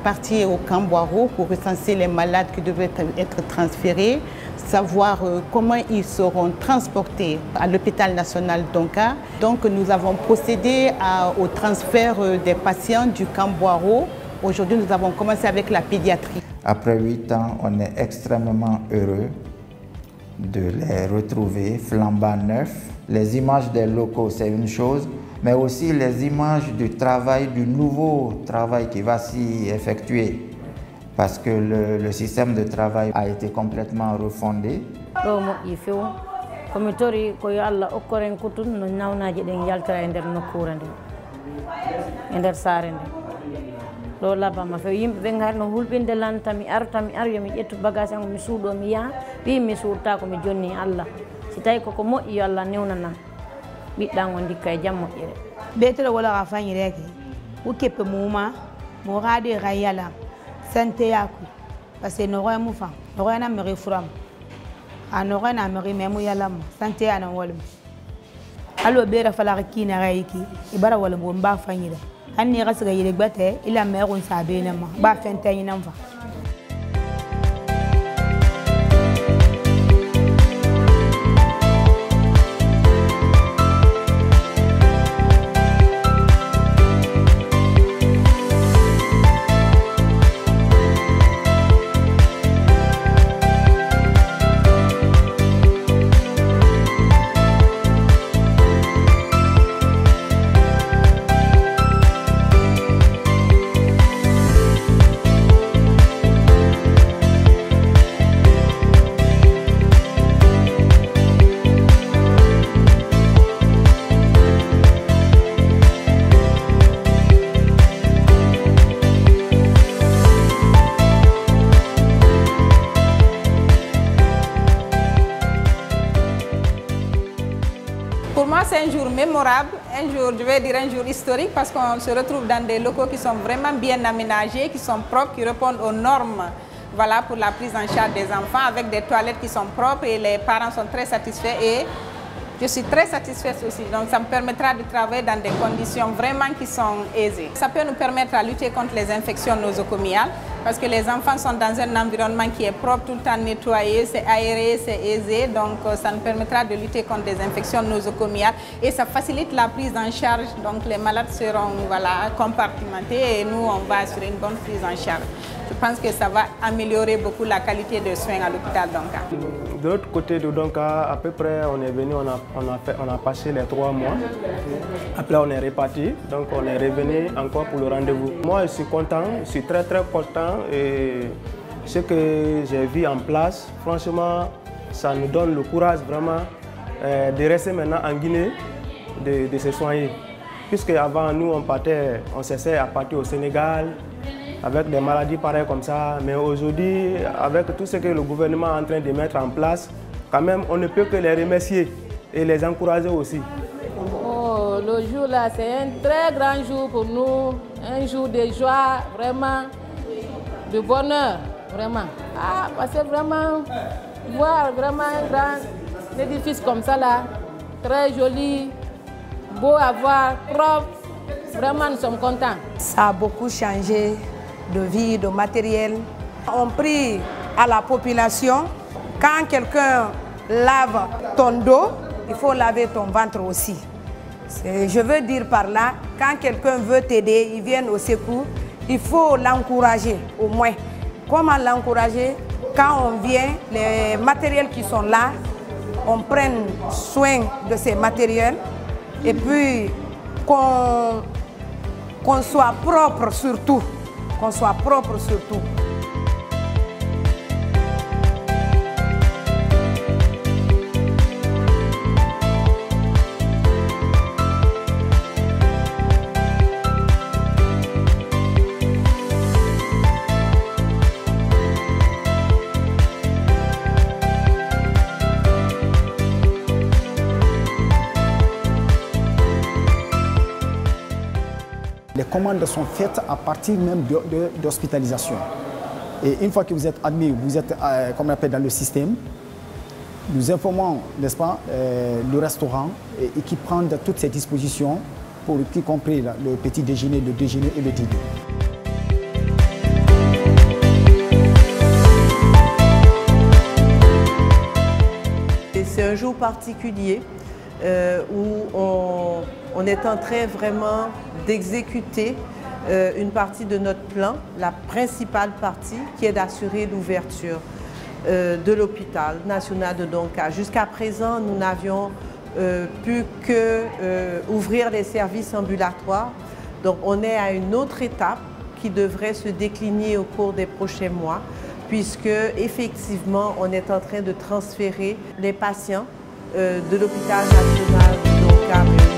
partis au camp Boiro pour recenser les malades qui devaient être transférés, savoir comment ils seront transportés à l'hôpital national d'Onka. Donc nous avons procédé au transfert des patients du camp Boiro. Aujourd'hui, nous avons commencé avec la pédiatrie. Après 8 ans, on est extrêmement heureux de les retrouver flambant neufs. Les images des locaux, c'est une chose, mais aussi les images du travail, du nouveau travail qui va s'y effectuer. Parce que le système de travail a été complètement refondé. ɗo labama few yimɓe ɓe garno hulɓinde lanta mi arta mi ar yomi ƴettu bagage ango mi suuɗo mi yaha ɓi mi suurta ko mi jonni Allah si tawi koko moƴƴi yo Allah newnanam ɓiɗɗa ngo dikka e jam moƴƴere ɓeytoro wala ka fañireke wo keppe muma mo xaade xa yala sante yaku parce que noxoye mu fan noxoye na mexi furam a noxoye na mexi memu yalama sante yana wolum alo ɓeera falaxa kiinaxa yiki i bara wala bo mba fañira anni xa siga yire gbate ila mexun sabenama ba fenteñinan fa. Pour moi, c'est un jour mémorable, un jour, je vais dire un jour historique parce qu'on se retrouve dans des locaux qui sont vraiment bien aménagés, qui sont propres, qui répondent aux normes, voilà, pour la prise en charge des enfants, avec des toilettes qui sont propres et les parents sont très satisfaits et je suis très satisfaite aussi. Donc ça me permettra de travailler dans des conditions vraiment qui sont aisées. Ça peut nous permettre à lutter contre les infections nosocomiales parce que les enfants sont dans un environnement qui est propre, tout le temps nettoyé, c'est aéré, c'est aisé. Donc ça nous permettra de lutter contre des infections nosocomiales et ça facilite la prise en charge. Donc les malades seront compartimentés et nous, on va assurer une bonne prise en charge. Je pense que ça va améliorer beaucoup la qualité de soins à l'hôpital Donka. De l'autre côté de Donka, à peu près, on est venu, on a passé les 3 mois. Après, on est reparti, donc on est revenu encore pour le rendez-vous. Moi, je suis content, je suis très content et ce que j'ai vu en place, franchement, ça nous donne le courage vraiment de rester maintenant en Guinée, de se soigner. Puisque avant nous, on cessait à partir au Sénégal, avec des maladies pareilles comme ça. Mais aujourd'hui, avec tout ce que le gouvernement est en train de mettre en place, quand même, on ne peut que les remercier et les encourager aussi. Oh, le jour là, c'est un très grand jour pour nous, un jour de joie, vraiment, de bonheur, vraiment. Ah, parce que vraiment, voir vraiment un grand édifice comme ça là, très joli, beau à voir, propre, vraiment nous sommes contents. Ça a beaucoup changé de vie, de matériel. On prie à la population, quand quelqu'un lave ton dos, il faut laver ton ventre aussi. Je veux dire par là, quand quelqu'un veut t'aider, il vient au secours, il faut l'encourager au moins. Comment l'encourager? Quand on vient, les matériels qui sont là, on prenne soin de ces matériels et puis qu'on soit propre surtout. Qu'on soit propre surtout. Les commandes sont faites à partir même d'hospitalisation. Et une fois que vous êtes admis, vous êtes, comme on appelle, dans le système, nous informons, n'est-ce pas, le restaurant et qui prend toutes ces dispositions, y compris le petit déjeuner, le déjeuner et le dîner. jour particulier où on est en train vraiment d'exécuter une partie de notre plan, la principale partie qui est d'assurer l'ouverture de l'hôpital national de Donka. Jusqu'à présent, nous n'avions pu que ouvrir les services ambulatoires. Donc on est à une autre étape qui devrait se décliner au cours des prochains mois, puisque effectivement on est en train de transférer les patients de l'hôpital national de Donka